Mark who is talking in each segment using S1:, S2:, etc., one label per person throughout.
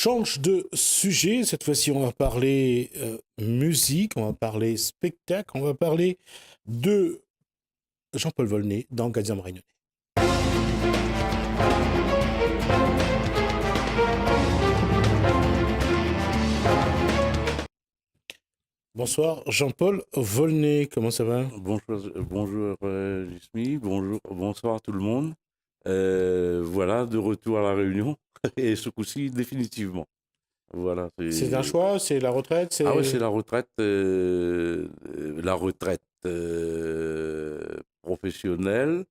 S1: change de sujet. Cette fois-ci, on va parler musique, on va parler spectacle, on va parler de Jean-Paul Volney dans Gazia Marinoni. Bonsoir, Jean-Paul Volney, comment ça va?
S2: Bonjour Jismi, bonsoir à tout le monde. Voilà, de retour à la Réunion, et ce coup-ci définitivement. Voilà,
S1: C'est un choix, c'est la retraite,
S2: Ah ouais, c'est
S1: c'est...
S2: la retraite professionnelle,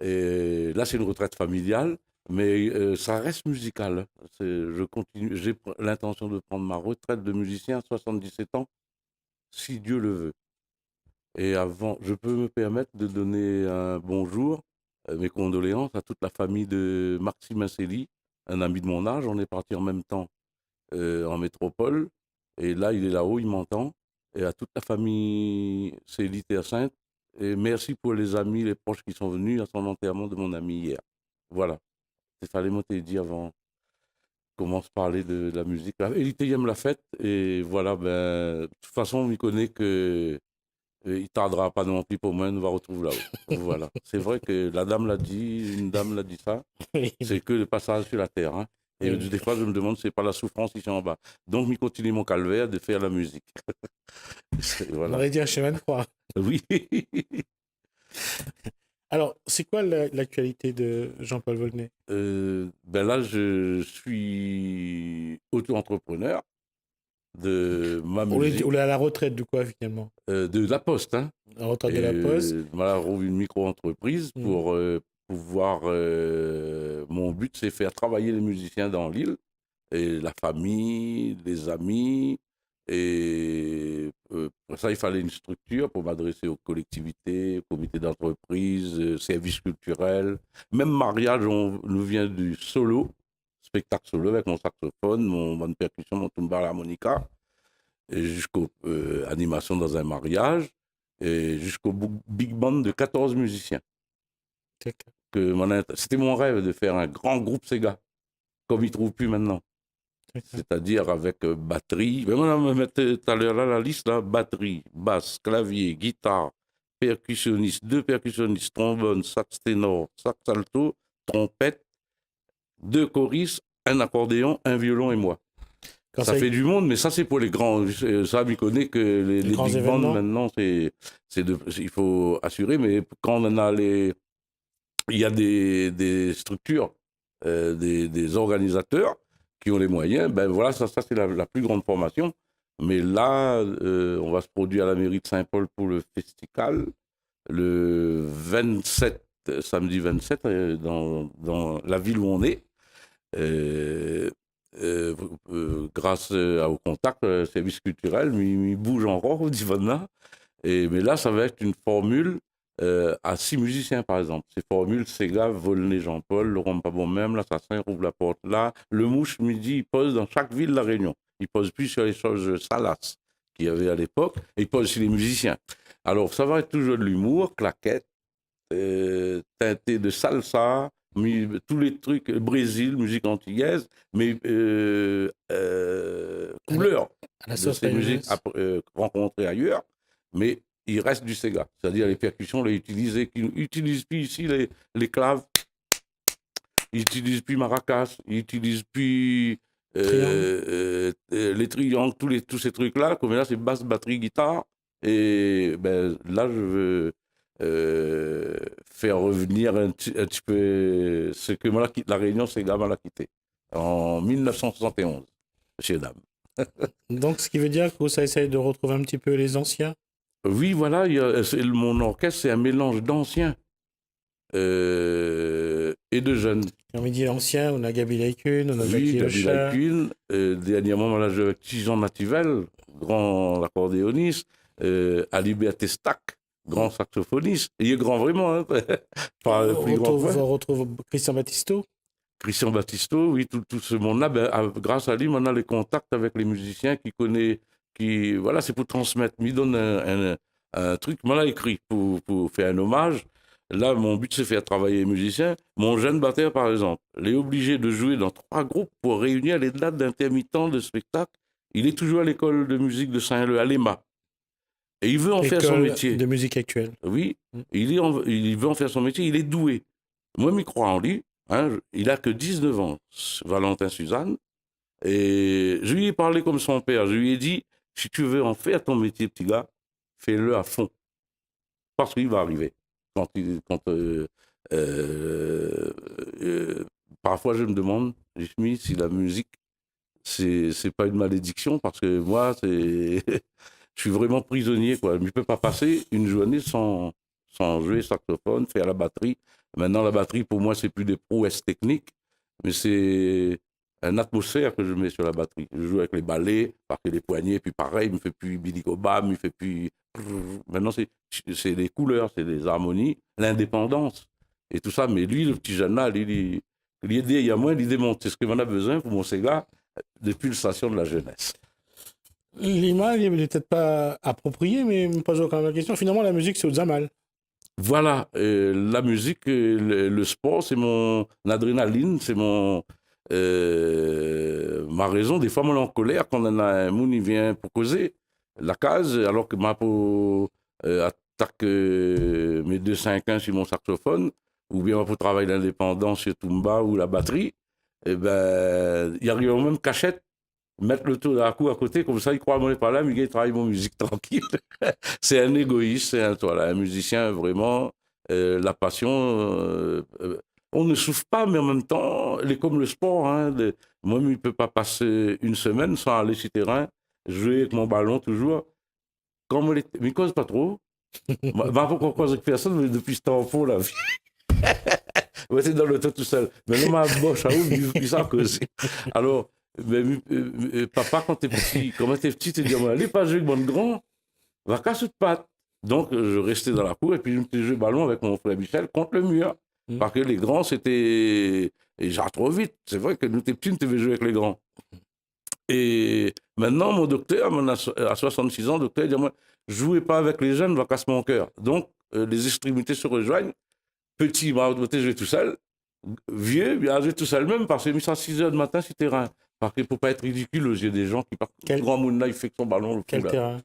S2: et là c'est une retraite familiale, mais ça reste musical. Je continue, j'ai l'intention de prendre ma retraite de musicien à 77 ans, si Dieu le veut. Et avant, je peux me permettre de donner un bonjour, mes condoléances à toute la famille de Maxime Inseli, un ami de mon âge. On est parti en même temps en métropole. Et là, il est là-haut, il m'entend. Et à toute la famille Célie Terre Sainte. Et merci pour les amis, les proches qui sont venus à son enterrement de mon ami hier. Voilà. Il fallait me te dire avant qu'on commence à parler de la musique. Il aime la fête. Et voilà, ben, de toute façon, on y connaît que il tardera pas non plus pour moi, on va retrouver là-haut. Voilà. C'est vrai que la dame l'a dit, une dame l'a dit ça,
S1: Oui,
S2: c'est que le passage sur la terre. Hein. Et
S1: oui.
S2: des fois, je me demande si c'est pas la souffrance ici en bas. Donc, je continue mon calvaire de faire la musique.
S1: On
S2: Voilà.
S1: aurait dit un chemin de croix.
S2: Oui.
S1: Alors, c'est quoi l'actualité de Jean-Paul Volney?
S2: Ben là, je suis auto-entrepreneur de ma musique,
S1: On est à la retraite de quoi, finalement?
S2: de la Poste. Hein.
S1: La retraite
S2: Et
S1: de la Poste.
S2: voilà, rouvre une micro-entreprise
S1: Mhm.
S2: pour pouvoir. Mon but, c'est faire travailler les musiciens dans l'île, et la famille, les amis. Et pour ça, il fallait une structure pour m'adresser aux collectivités, comités d'entreprise, services culturels. Même mariage, on nous vient du solo, spectacle solo avec mon saxophone, mon bonne percussion, mon tuba, l'harmonica, et jusqu'aux animations dans un mariage, et jusqu'au big band de 14 musiciens.
S1: D'accord.
S2: C'était mon rêve de faire un grand groupe Sega, comme ils ne trouvent plus maintenant.
S1: D'accord.
S2: C'est-à-dire avec batterie. Mais on va mettre tout à l'heure là, la liste, là, batterie, basse, clavier, guitare, percussionniste, deux percussionnistes, trombone, sax ténor, sax alto, trompette, deux choristes, un accordéon, un violon et moi.
S1: Quand
S2: Ça
S1: ça,
S2: fait du monde, mais ça, c'est pour les grands. Ça, il connaît que
S1: les
S2: les
S1: grands
S2: big bands,
S1: événements?
S2: maintenant, il faut assurer. Mais quand on a il y a des structures, des organisateurs qui ont les moyens, ben voilà, ça c'est la plus grande formation. Mais là, on va se produire à la mairie de Saint-Paul pour le festival, le 27, samedi 27, dans la ville où on est. Euh, euh, Grâce au contact, service culturel, mais il bouge encore, dit Vanna. Mais là, ça va être une formule à 6 musiciens, par exemple. Ces formules, Sega, Volney, Jean-Paul, Laurent Pabon même, l'assassin rouvre la porte là. Le mouche, midi, il pose dans chaque ville de la Réunion. Il pose plus sur les choses salaces qu'il y avait à l'époque, et il pose sur les musiciens. Alors, ça va être toujours de l'humour, claquette, teinté de salsa, tous les trucs, Brésil, musique antillaise, mais
S1: À la,
S2: couleur
S1: à la
S2: de
S1: sauce
S2: ces musiques
S1: réunionnaise?
S2: rencontrées ailleurs, mais il reste du Sega. C'est-à-dire les percussions, les utilisées, qui n'utilisent plus ici les claves, ils n'utilisent plus maracas, ils n'utilisent plus
S1: Triangle?
S2: les triangles, tous ces trucs-là, comme là, c'est basse, batterie, guitare. Et ben, là, je veux faire revenir un petit peu ce que la Réunion, Sega m'a quitté en 1971, monsieur, dame.
S1: Donc, ce qui veut dire que ça essaye de retrouver un petit peu les anciens?
S2: Oui, voilà, mon orchestre, c'est un mélange d'anciens et de jeunes.
S1: Quand on dit anciens, on a Gaby Laikun, on a
S2: Oui,
S1: Jackie
S2: Gaby
S1: Ocha.
S2: Laikun, dernièrement, on a joué avec Tijan Nativel, grand accordéoniste, Ali Bertestac, grand saxophoniste. Il est grand vraiment, hein, pas plus grand que moi.
S1: On retrouve Christian Battisto.
S2: Christian Battisto, oui, tout ce monde-là, ben, grâce à lui, on a les contacts avec les musiciens qui connaissent, voilà, c'est pour transmettre. Il donne un truc, on l'a écrit pour faire un hommage. Là, mon but, c'est faire travailler les musiciens. Mon jeune batteur, par exemple, il est obligé de jouer dans 3 groupes pour réunir les dates d'intermittents de spectacle. Il est toujours à l'école de musique de Saint-Leu, à l'EMA. Et il veut en faire son
S1: École
S2: métier.
S1: de musique actuelle.
S2: Oui, il veut en faire son métier, il est doué. Moi, je crois en lui. Hein, il a que 19 ans, Valentin Suzanne. Et je lui ai parlé comme son père. Je lui ai dit, si tu veux en faire ton métier, petit gars, fais-le à fond. Parce qu'il va arriver. Euh, euh, Parfois, je me demande, Jimmy, si la musique, c'est pas une malédiction, parce que moi, c'est, je suis vraiment prisonnier, quoi. Je ne peux pas passer une journée sans jouer saxophone, faire la batterie. Maintenant, la batterie, pour moi, c'est plus des prouesses techniques, mais c'est une atmosphère que je mets sur la batterie. Je joue avec les balais, parce que les poignets, puis pareil, il me fait plus Billy Cobham, il me fait plus. Maintenant, c'est les couleurs, c'est les harmonies, l'indépendance et tout ça. Mais lui, le petit jeune là, il y a moins, il démonte. C'est ce qu'on a besoin pour mon Sega de pulsation de la jeunesse.
S1: L'image n'est peut-être pas appropriée, mais me pose quand même la question. Finalement, la musique, c'est au Zamal.
S2: Voilà, la musique, le sport, c'est mon adrénaline, c'est ma raison. Des fois, moi, en colère, quand on a un moun, il vient pour causer la case, alors que ma peau attaque mes 2-5-1 sur mon saxophone, ou bien pour travailler l'indépendance sur Tumba ou la batterie, et ben, il y a même cachette, mettre le tour à coup à côté, comme ça, il croit que moi, pas là, mais il travaille mon musique tranquille. C'est un égoïste, c'est un musicien vraiment, la passion. On ne souffre pas, mais en même temps, il est comme le sport. Hein, moi, je ne peux pas passer une semaine sans aller sur le terrain, jouer avec mon ballon toujours. Comme mais il ne cause pas trop. Bah, pourquoi cause avec personne, mais depuis ce temps, pour la vie. Ouais, c'est dans le temps tout seul. Mais non, ma boche, il s'en cause. Alors, papa, quand t'es petit, tu dis, allez pas jouer avec mon grand, va casser de patte. Donc, je restais dans la cour et puis je me joué ballon avec mon frère Michel contre le mur. Parce que les grands, c'était. Et j'ai trop vite. C'est vrai que nous, t'es petits, nous devais jouer avec les grands. Et maintenant, mon docteur, à 66 ans, le docteur dit moi, jouez pas avec les jeunes, va casser mon cœur. Donc, les extrémités se rejoignent. Petit, il m'a joué tout seul. Vieux, il a joué tout seul même parce qu'il a mis ça à 6 h du matin sur le terrain. Parce qu'il ne faut pas être ridicule aux yeux des gens qui partent. Le grand monde là, il fait que son ballon.
S1: Quel terrain?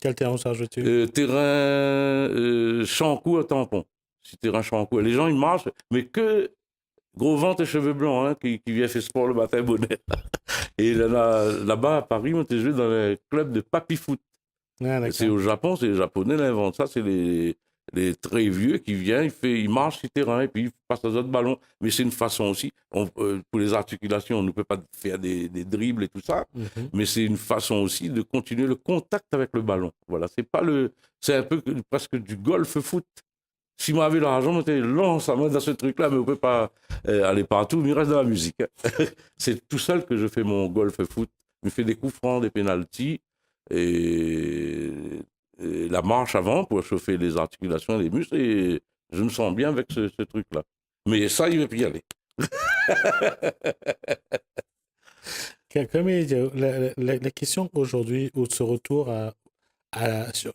S1: Quel terrain ça joues-tu?
S2: Terrain Chancourt à Tampon. C'est terrain Chancourt. Les gens, ils marchent, mais que gros ventre et cheveux blancs, hein, qui viennent faire sport le matin bonnet. Et là-bas, à Paris, on était joué dans un club de papy-foot. Ah, c'est au Japon, c'est les Japonais qui l'inventent ça. C'est les très vieux qui viennent, ils marchent sur le terrain et puis ils passent à d'autres ballons. Mais c'est une façon aussi, pour les articulations, on ne peut pas faire des dribbles et tout ça, mais c'est une façon aussi de continuer le contact avec le ballon. Voilà, c'est un peu presque du golf-foot. Si moi j'avais l'argent, j'étais lance à moi dans ce truc-là, mais on ne peut pas aller partout, mais il reste dans la musique. C'est tout seul que je fais mon golf-foot. Je fais des coups francs, des pénaltys, et la marche avant pour chauffer les articulations et les muscles, et je me sens bien avec ce truc-là. Mais ça, il ne veut plus y aller.
S1: La question aujourd'hui, ou ce retour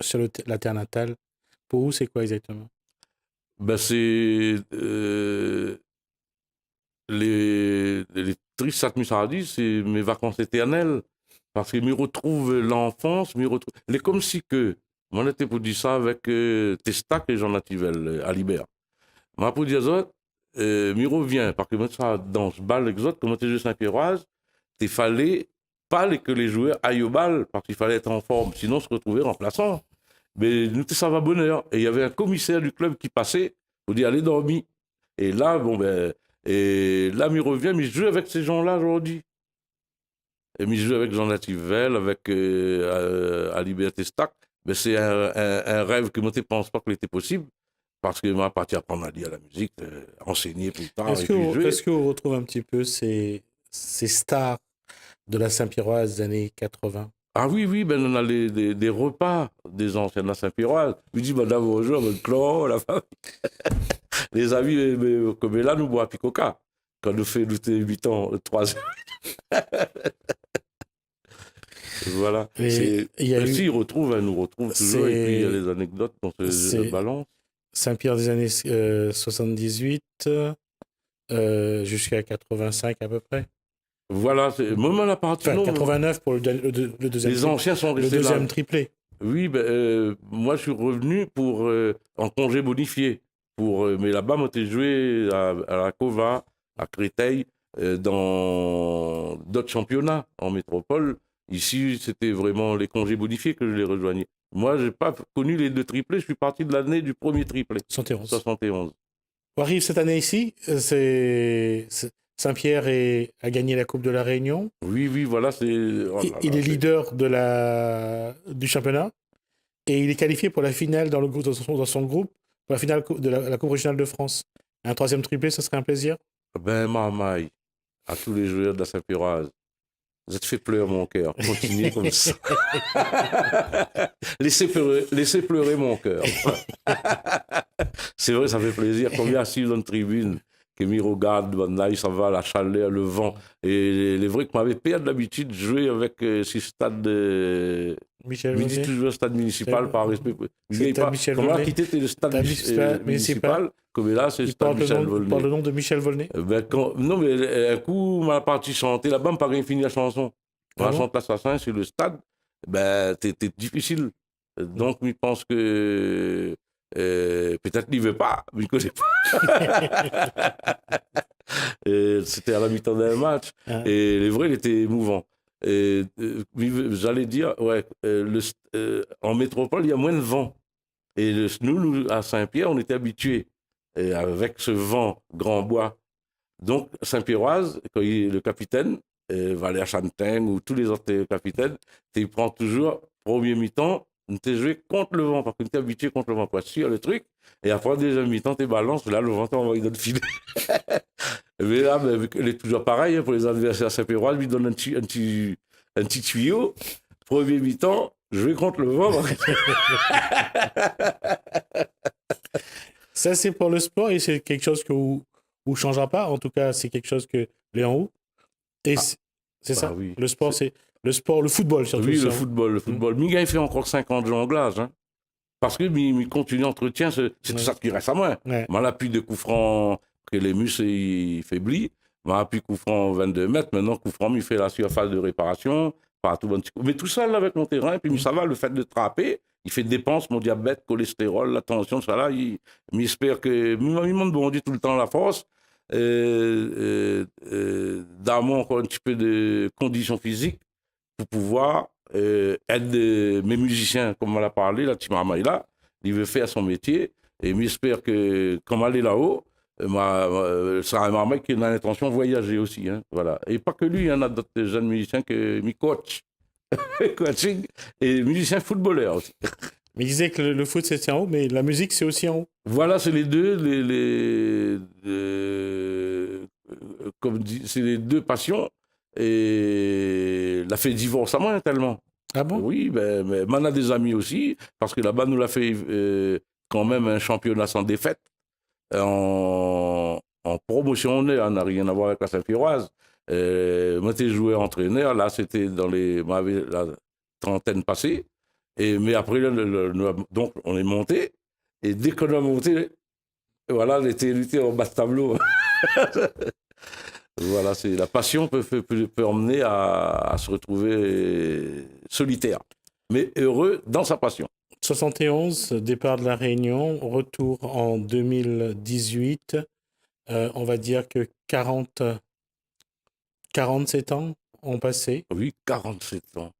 S1: sur la terre natale, pour vous, c'est quoi exactement?
S2: Ben c'est les tristes Satmusardi, c'est mes vacances éternelles. Parce que je retrouve l'enfance, les comme si que, moi j'étais pour dire ça avec Testac et Jean Nativel, à Libert. Moi pour dire ça, je reviens, parce que moi ça, dans ce bal exote, comme tu joué Saint-Pierroise, il fallait pas que les joueurs aillent au bal, parce qu'il fallait être en forme, sinon se retrouver remplaçant. Mais nous, ça va bonheur. Et il y avait un commissaire du club qui passait pour dire allez dormir. Et là, et là, il revient, mais je joue avec ces gens-là aujourd'hui. Et je joue avec Jean Nativel, avec Alibert Testac. Mais c'est un rêve que moi, je ne pense pas qu'il était possible. Parce que moi, parti apprendre à lire la musique, enseigner plus tard.
S1: Est-ce que vous retrouvez un petit peu ces stars de la Saint-Pierroise des années 80?
S2: Ah oui, ben on a des repas des anciens de la Saint-Pierroise. Je dis, madame, bonjour, votre clan, la famille. Les amis, comme là, nous boivons à Picoca. Quand nous faisons 8 ans, 3 ans. Voilà. S'ils retrouvent, nous retrouvent toujours. Et puis, il y a les anecdotes dans ce ballon.
S1: Saint-Pierre des années 78 jusqu'à 85 à peu près.
S2: Voilà, moi la partie,
S1: Enfin,
S2: non,
S1: 89 pour le deuxième,
S2: les anciens sont
S1: le
S2: restés là.
S1: deuxième triplé.
S2: Oui, ben, moi je suis revenu pour, en congé bonifié. Mais là-bas, moi j'ai joué à la Cova, à Créteil, dans d'autres championnats en métropole. Ici, c'était vraiment les congés bonifiés que je les rejoignais. Moi, j'ai pas connu les deux triplés, je suis parti de l'année du premier triplé,
S1: 71.
S2: 71.
S1: On arrive cette année ici, Saint-Pierre a gagné la Coupe de la Réunion.
S2: Oui, oui, voilà, c'est. Oh là
S1: Il
S2: là,
S1: est leader du championnat et il est qualifié pour la finale dans son groupe, pour la finale de la Coupe régionale de France. Un troisième triplé, ce serait un plaisir.
S2: ben, marmaille à tous les joueurs de la Saint-Péroise. Vous êtes fait pleurer mon cœur. Continuez comme ça. Laissez pleurer mon cœur. C'est vrai, ça fait plaisir. Combien assis dans une tribune, qui me regarde, là, ça va, la chaleur, le vent. Et il est vrai que m'avait perdu l'habitude de jouer avec ce stade de.
S1: Michel
S2: Je me dis
S1: Volney.
S2: toujours stade municipal par respect.
S1: C'est stade Michel
S2: Comment
S1: Volney.
S2: quitter le stade
S1: Municipal.
S2: municipal, comme là, c'est le
S1: Il
S2: stade
S1: porte
S2: Michel
S1: il
S2: Volney.
S1: porte le nom de Michel Volney.
S2: Ben, non, mais un coup, ma partie chanter, là-bas, me paraît fini la chanson.
S1: Ah
S2: La
S1: bon?
S2: chante l'assassin sur le stade, ben, t'es difficile. Donc, je pense que peut-être qu'il ne veut pas, mais il ne connaît pas. C'était à la mi-temps d'un match.
S1: Ah.
S2: Et les vrais, il était émouvant. J'allais dire, ouais, en métropole, il y a moins de vent. Et nous, à Saint-Pierre, on était habitués avec ce vent grand bois. Donc, Saint-Pierroise, quand le capitaine, Valère Chantin ou tous les autres capitaines, il prend toujours, premier mi-temps, on était joué contre le vent, parce qu'on était habitué contre le vent, pour suivre le truc. Et après, deuxième mi-temps, tu balances, là, le vent t'a envoyé dans le filet. Mais là, il est toujours pareil, hein, pour les adversaires à Saint-Pierroise, lui donne un petit tuyau. Premier mi-temps, jouer contre le vent.
S1: Ça, c'est pour le sport et c'est quelque chose que vous ne changera pas. En tout cas, c'est quelque chose que les en haut. Et c'est ça.
S2: Oui.
S1: Le sport, c'est le sport, le football surtout.
S2: Oui, le football, le football. Miguel, il fait encore 5 ans de jonglage. Hein. Parce que il continue d'entretien, c'est tout ça qui reste à moi.
S1: Ouais.
S2: Moi, l'appui de coup franc, que les muscles ils faiblissent. Moi, appui coup franc 22 mètres. Maintenant, coup franc, il fait la surface de réparation. Pas tout bon. Mais tout ça, là, avec mon terrain, et puis ça va, le fait de trapper, il fait dépense, mon diabète, cholestérol, la tension, ça là. Il espère que. Il m'a demandé tout le temps la force. D'avoir encore un petit peu de condition physique pour pouvoir aider mes musiciens, comme on l'a parlé, là, Timamaïla, il veut faire son métier, et j'espère que, comme elle est là-haut, c'est un mec qui a l'intention de voyager aussi. Hein, voilà. Et pas que lui, il y en a d'autres jeunes musiciens que mi coach, coaching, et musiciens footballeurs aussi.
S1: Mais il disait que le foot c'était en haut, mais la musique c'est aussi en haut.
S2: Voilà, c'est les deux, comme dit, c'est les deux passions. Et l'a fait divorce à moi tellement.
S1: Ah bon?
S2: Oui, mais on a des amis aussi, parce que là-bas, nous l'a fait quand même un championnat sans défaite. En promotion, on n'a rien à voir avec la Saint-Pierroise. Moi, j'étais joueur entraîneur, là, c'était dans la trentaine passée. Mais après, donc, on est monté. Et dès qu'on a monté, voilà, on était en bas de tableau. Voilà, c'est la passion peut emmener à se retrouver solitaire, mais heureux dans sa passion.
S1: 71, départ de la Réunion, retour en 2018. On va dire que 47 ans ont passé.
S2: Oui, 47 ans.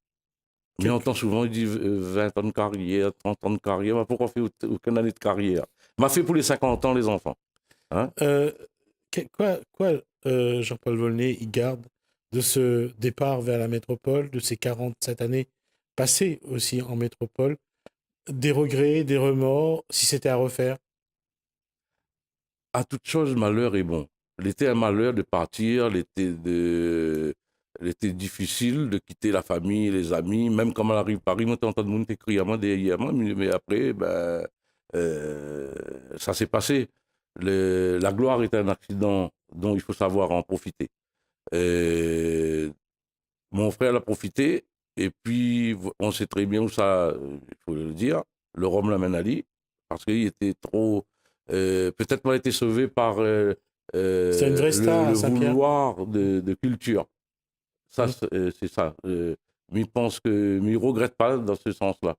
S2: Mais on entend souvent, il dit 20 ans de carrière, 30 ans de carrière. Mais pourquoi on fait aucune année de carrière? M'a fait pour les 50 ans, les enfants. Hein?
S1: Quoi Jean-Paul Volney, il garde de ce départ vers la métropole, de ces 47 années passées aussi en métropole, des regrets, des remords, si c'était à refaire?
S2: À toute chose, malheur est bon. L'été un malheur de partir, l'été difficile de quitter la famille, les amis, même quand on arrive à Paris, moi, t'entends le monde t'écrire à moi derrière moi, mais après, ça s'est passé. La gloire est un accident dont il faut savoir en profiter. Mon frère l'a profité, et puis on sait très bien où ça, il faut le dire, le Rhum l'amène Ali. parce qu'il était trop... peut-être m'a été sauvé par
S1: C'est une vraie star à
S2: le
S1: Saint-Pierre.
S2: vouloir de culture. Ça,
S1: Mm.
S2: c'est ça. Mais il pense que... Mais il ne regrette pas dans ce sens-là.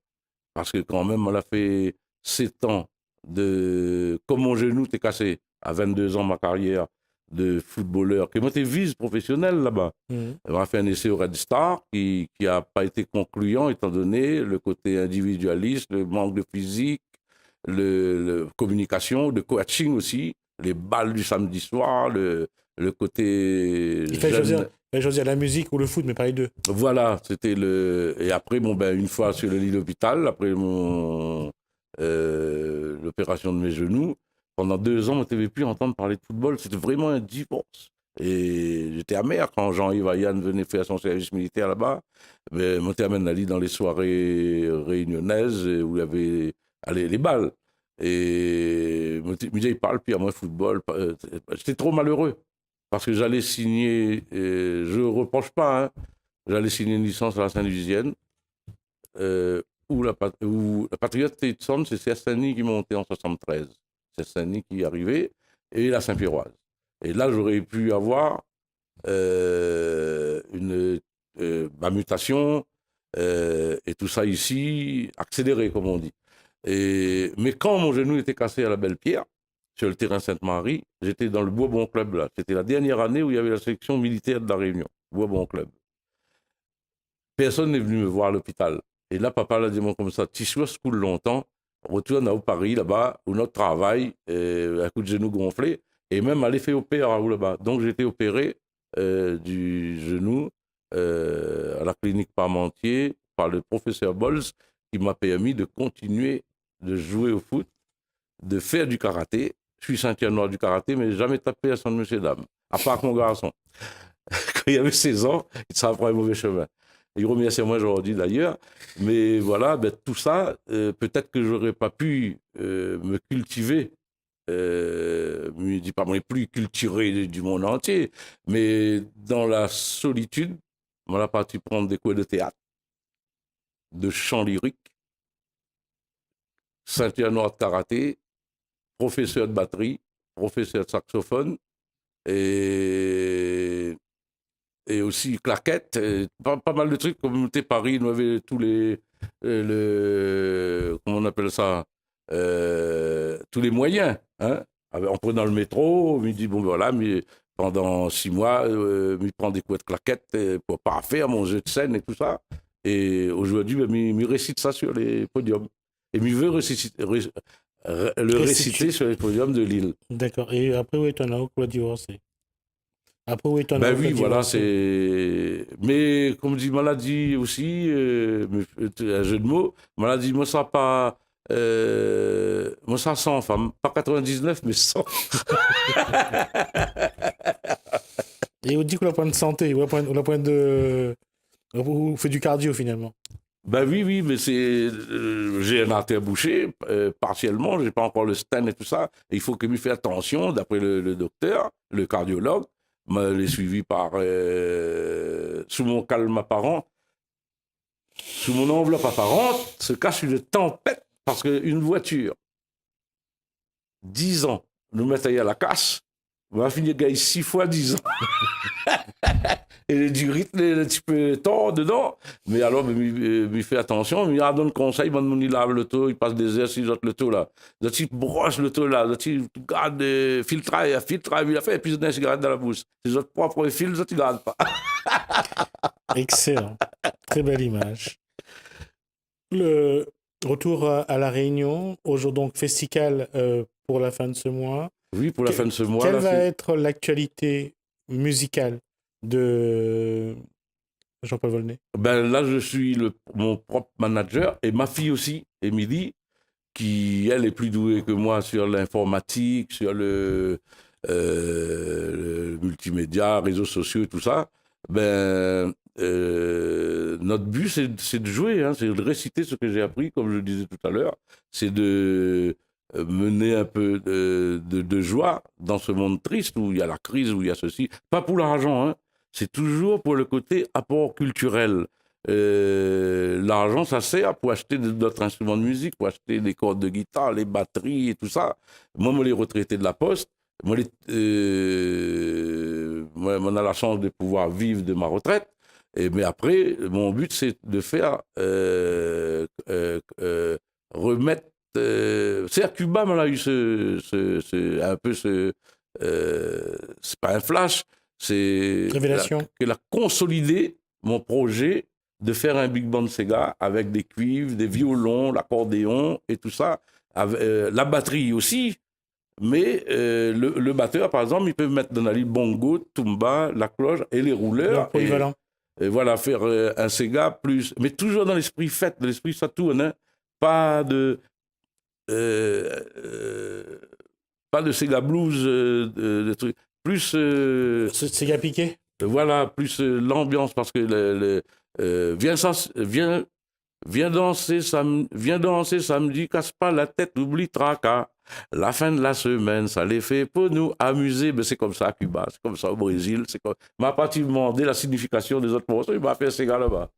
S2: Parce que quand même, on a fait 7 ans de... Comme mon genou t'est cassé à 22 ans, ma carrière de footballeur, qui était vice-professionnel là-bas.
S1: Mm.
S2: On a fait un essai au Red Star qui n'a pas été concluant, étant donné le côté individualiste, le manque de physique, le communication, de coaching aussi, les balles du samedi soir, le côté
S1: Il
S2: jeune.
S1: fallait choisir la musique ou le foot, mais pas les deux.
S2: Voilà, c'était le. Et après, bon, ben, une fois sur le lit d'hôpital, après l'opération de mes genoux, pendant 2 ans, on ne devait plus entendre parler de football. C'était vraiment un divorce. Et j'étais amer quand Jean-Yves Ayane venait faire son service militaire là-bas. Mais on t'amène Ali dans les soirées réunionnaises où il y avait allez, les balles. Et il me disait, il parle plus à moi football. J'étais trop malheureux. Parce que j'allais signer, je ne reproche pas, hein, j'allais signer une licence à la Saint-Louisienne, où la Patriote State Sound, c'est Serstani qui montait en 73. Serstani qui est arrivé, et la Saint-Pierroise. Et là, j'aurais pu avoir ma mutation et tout ça ici, accéléré, comme on dit. Mais quand mon genou était cassé à la Belle-Pierre, sur le terrain Sainte-Marie, j'étais dans le Bois-Bon Club, là. C'était la dernière année où il y avait la sélection militaire de la Réunion, Bois-Bon Club. Personne n'est venu me voir à l'hôpital. Et là, papa l'a dit, moi, comme ça, tu sois school longtemps, retourne à Paris, là-bas, où notre travail, un coup de genou gonflé, et même aller faire opérer là-bas. Donc, j'ai été opéré du genou à la clinique Parmentier par le professeur Bols, qui m'a permis de continuer de jouer au foot, de faire du karaté. Je suis ceinture noire du karaté, mais jamais tapé à son monsieur dame, à part mon garçon. Quand il avait 16 ans, il s'en prend un mauvais chemin. Il remercie moi aujourd'hui d'ailleurs. Mais voilà, ben, tout ça, peut-être que j'aurais pas pu me cultiver. Je dis pas, on est plus culturé du monde entier, mais dans la solitude, on a parti prendre des cours de théâtre, de chant lyrique, ceinture noire de karaté, professeur de batterie, professeur de saxophone et, et aussi claquette, pas mal de trucs. Communauté Paris, nous avait tous les, comment on appelle ça, tous les moyens. Hein, en prenant le métro, on me dit, bon voilà, mais pendant 6 mois, je prends des coups de claquettes pour pas faire mon jeu de scène et tout ça. Et aujourd'hui, je récite ça sur les podiums. Et je veux le réciter sur les podiums de Lille.
S1: D'accord. Et après, où est-on là pour divorcer? Après, où est-on là
S2: Ben
S1: pour
S2: oui, voilà,
S1: divorcer?
S2: c'est. Mais comme dit maladie aussi, un jeu de mots, maladie, moi ça pas. Moi ça 100 femmes, pas 99, mais 100.
S1: Et on dit qu'on a point de santé, on a point de. On fait du cardio finalement.
S2: Ben oui, oui, mais j'ai un artère bouchée, partiellement, j'ai pas encore le stent et tout ça. Et il faut que je fasse attention, d'après le docteur, le cardiologue, m'a suivi par. Sous mon calme apparent, sous mon enveloppe apparente, se cache une tempête parce qu'une voiture, 10 ans, nous mettait à la casse, on va finir gagner 6 fois 10 ans. Et du rythme un petit peu tort dedans. Mais alors, il fait attention, il donne conseil, il lave le taux, il passe des heures sur le taux là. Il brosse le taux là, il garde filtre, il a fait, et puis il a une cigarette dans la bouche. C'est votre propre fil, il ne garde pas.
S1: Excellent. Très belle image. Le retour à La Réunion, aujourd'hui donc festival pour la fin de ce mois.
S2: Oui, pour la fin de ce mois.
S1: Quelle
S2: là,
S1: va être l'actualité musicale de Jean-Paul Volney?
S2: Ben là, je suis mon propre manager et ma fille aussi, Émilie, qui, elle, est plus douée que moi sur l'informatique, sur le multimédia, réseaux sociaux et tout ça. Ben, notre but, c'est de jouer, hein, c'est de réciter ce que j'ai appris, comme je le disais tout à l'heure. C'est de mener un peu de joie dans ce monde triste où il y a la crise, où il y a ceci. Pas pour l'argent, hein. C'est toujours pour le côté apport culturel. l'argent, ça sert pour acheter d'autres instruments de musique, pour acheter des cordes de guitare, les batteries et tout ça. Moi, les retraités de la Poste, moi, on a la chance de pouvoir vivre de ma retraite. Mais après, mon but, c'est de faire remettre. C'est à Cuba, on a eu un peu c'est pas un flash, c'est
S1: Révélation.
S2: qu'elle a consolidé mon projet de faire un big band Sega avec des cuivres, des violons, l'accordéon et tout ça, avec, la batterie aussi. Mais le batteur, par exemple, il peut mettre dans la liste bongo, tumba, la cloche et les rouleurs.
S1: Donc, polyvalent.
S2: Et voilà, faire un Sega plus. Mais toujours dans l'esprit fête, dans l'esprit ça tourne. Hein. Pas de. Pas de Sega blues, de trucs. Plus.
S1: Sega piqué.
S2: Voilà, plus l'ambiance, parce que viens danser samedi, casse pas la tête, oublie tracas. La fin de la semaine, ça les fait pour nous amuser. Mais c'est comme ça à Cuba, c'est comme ça au Brésil. Il m'a pas demandé la signification des autres morceaux, il m'a fait ces gars là-bas.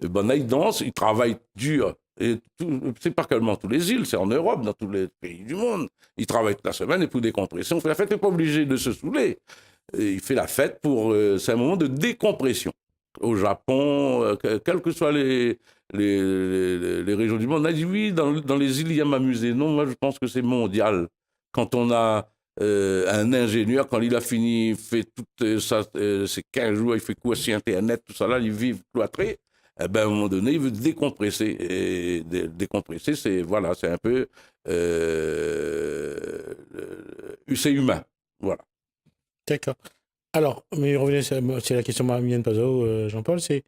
S2: Et ben là, ils dansent, ils travaillent dur. Et c'est pas seulement tous les îles, c'est en Europe, dans tous les pays du monde. Ils travaillent toute la semaine et pour décompression. La fête n'est pas obligé de se saouler. Et il fait la fête pour. C'est un moment de décompression. Au Japon, quelles que soient les régions du monde, on a dit oui, dans les îles, il y a m'amuser. Non, moi, je pense que c'est mondial. Quand on a un ingénieur, quand il a fini, fait toutes ces 15 jours, il fait quoi sur Internet, tout ça là, il vit cloîtré. Eh ben, à un moment donné, il veut décompresser. Et décompresser, c'est voilà, c'est un peu. C'est humain. Voilà.
S1: D'accord. Alors, mais revenez, c'est la question Marmienne Pazo, Jean-Paul, c'est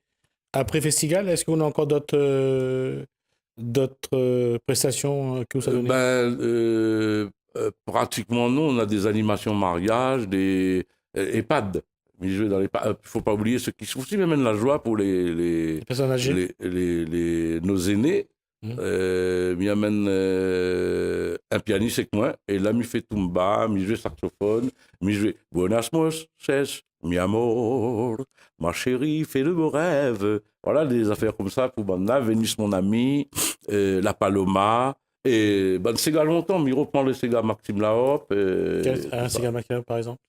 S1: après Festival, est-ce qu'on a encore d'autres prestations que vous avez données?
S2: Pratiquement non, on a des animations mariage, des EHPAD. Il ne faut pas oublier ceux qui souffrent, mais même la joie pour les
S1: personnes âgées.
S2: nos aînés. Il amène un pianiste avec moi, et là, il fait tumba, il joue saxophone, il joue Buenas noches, mi amor, ma chérie, fais de beaux rêves. Voilà, des affaires comme ça pour Banda, Vénus, mon ami, la Paloma. Et ben, Sega longtemps, mais il reprend le Sega Maxime Laop.
S1: Un Sega Maxime, par exemple.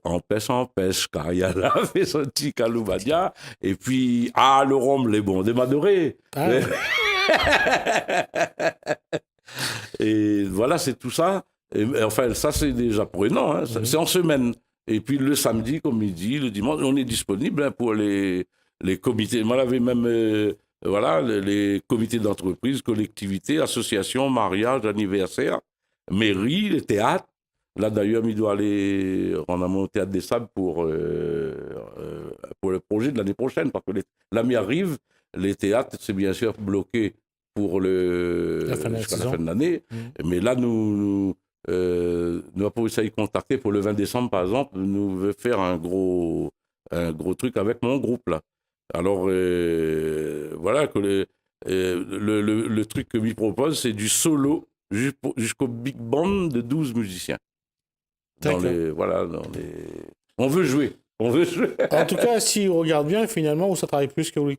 S2: Empêche, car il y a là, fait son petit Kaloubadia, et puis, le rhum, les bons, des madorés.
S1: Ah.
S2: Et voilà, c'est tout ça. Et, enfin, ça, c'est déjà prenant, hein. C'est en semaine. Et puis, le samedi, comme midi, le dimanche, on est disponible pour les comités. Moi, j'avais même, voilà, les comités d'entreprise, collectivités, associations, mariages, anniversaires, mairies, les théâtres. Là, d'ailleurs, il doit aller rendre au Théâtre des Sables pour le projet de l'année prochaine, parce que l'année arrive, les théâtres, c'est bien sûr bloqué pour jusqu'à la fin de l'année. Mais là, nous avons essayé de contacter pour le 20 décembre, par exemple, nous veut faire un gros truc avec mon groupe, là. Alors, voilà, que le truc que lui propose, c'est du solo jusqu'au big band de 12 musiciens. Voilà, on veut jouer. On veut jouer.
S1: En tout cas, si on regarde bien, finalement, où ça travaille plus que lui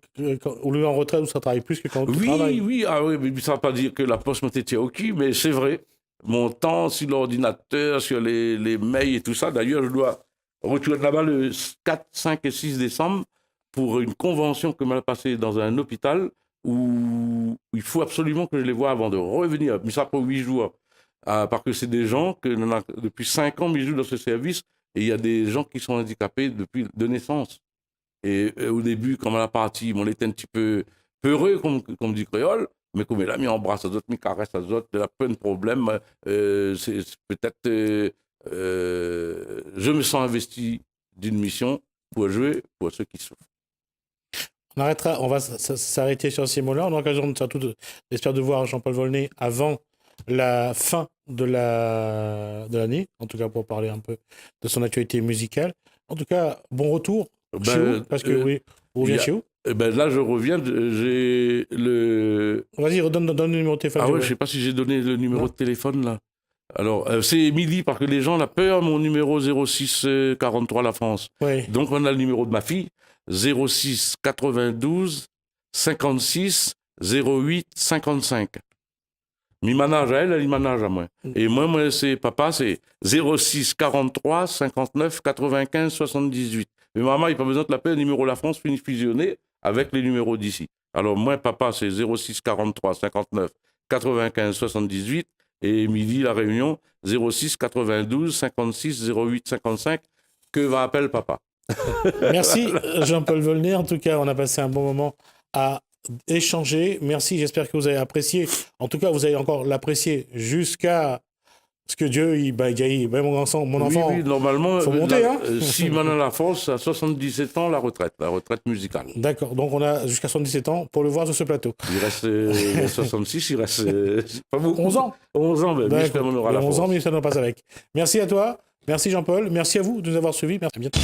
S1: en retraite, où ça travaille plus que quand on travaille.
S2: Oui, mais ça ne veut pas dire que la poste m'était OK, mais c'est vrai. Mon temps sur l'ordinateur, sur les mails et tout ça. D'ailleurs, je dois retourner là-bas le 4, 5 et 6 décembre pour une convention que m'a passée dans un hôpital où il faut absolument que je les voie avant de revenir. Mais ça pour 8 jours. Parce que c'est des gens que depuis 5 ans, ils jouent dans ce service, et il y a des gens qui sont handicapés depuis de naissance. Et au début, quand on a parti, on était un petit peu peureux, comme dit créole, mais comme il a mis en bras à d'autres, il caresse à d'autres, il a plein de problèmes. C'est peut-être. Je me sens investi d'une mission pour jouer pour ceux qui souffrent.
S1: On va s'arrêter sur ces mots-là. On a l'occasion, j'espère, de voir Jean-Paul Volney avant la fin de l'année, en tout cas pour parler un peu de son actualité musicale. En tout cas, bon retour chez vous, parce que oui, vous revenez chez vous.
S2: Là, je reviens, j'ai le...
S1: Vas-y, donne le numéro de téléphone.
S2: Ah ouais, je sais pas si j'ai donné le numéro de téléphone, là. Alors, c'est Émilie, parce que les gens ont peur, mon numéro 06 43 la France.
S1: Ouais.
S2: Donc, on a le numéro de ma fille. 06 92 56 08 55. Mi manage à elle, elle manage à moi. Et moi, c'est papa, c'est 06 43 59 95 78. Mais maman, il n'y a pas besoin de l'appeler, le numéro La France finit fusionné avec les numéros d'ici. Alors moi, papa, c'est 06 43 59 95 78. Et Émilie, La Réunion, 06 92 56 08 55. Que va appeler papa?
S1: Merci Jean-Paul Volney. En tout cas, on a passé un bon moment à échanger. Merci, j'espère que vous avez apprécié. En tout cas, vous allez encore l'apprécier jusqu'à ce que Dieu, mon enfant,
S2: oui, normalement,
S1: faut monter, hein.
S2: Si maintenant la France, à 77 ans, la retraite musicale.
S1: D'accord, donc on a jusqu'à 77 ans pour le voir sur ce plateau.
S2: Il reste 66, il reste pas beaucoup.
S1: 11 ans.
S2: 11 ans, mais j'espère qu'on aura la
S1: 11
S2: force.
S1: ans, mais ça ne passe avec. Merci à toi, merci Jean-Paul, merci à vous de nous avoir suivis, merci, à bientôt.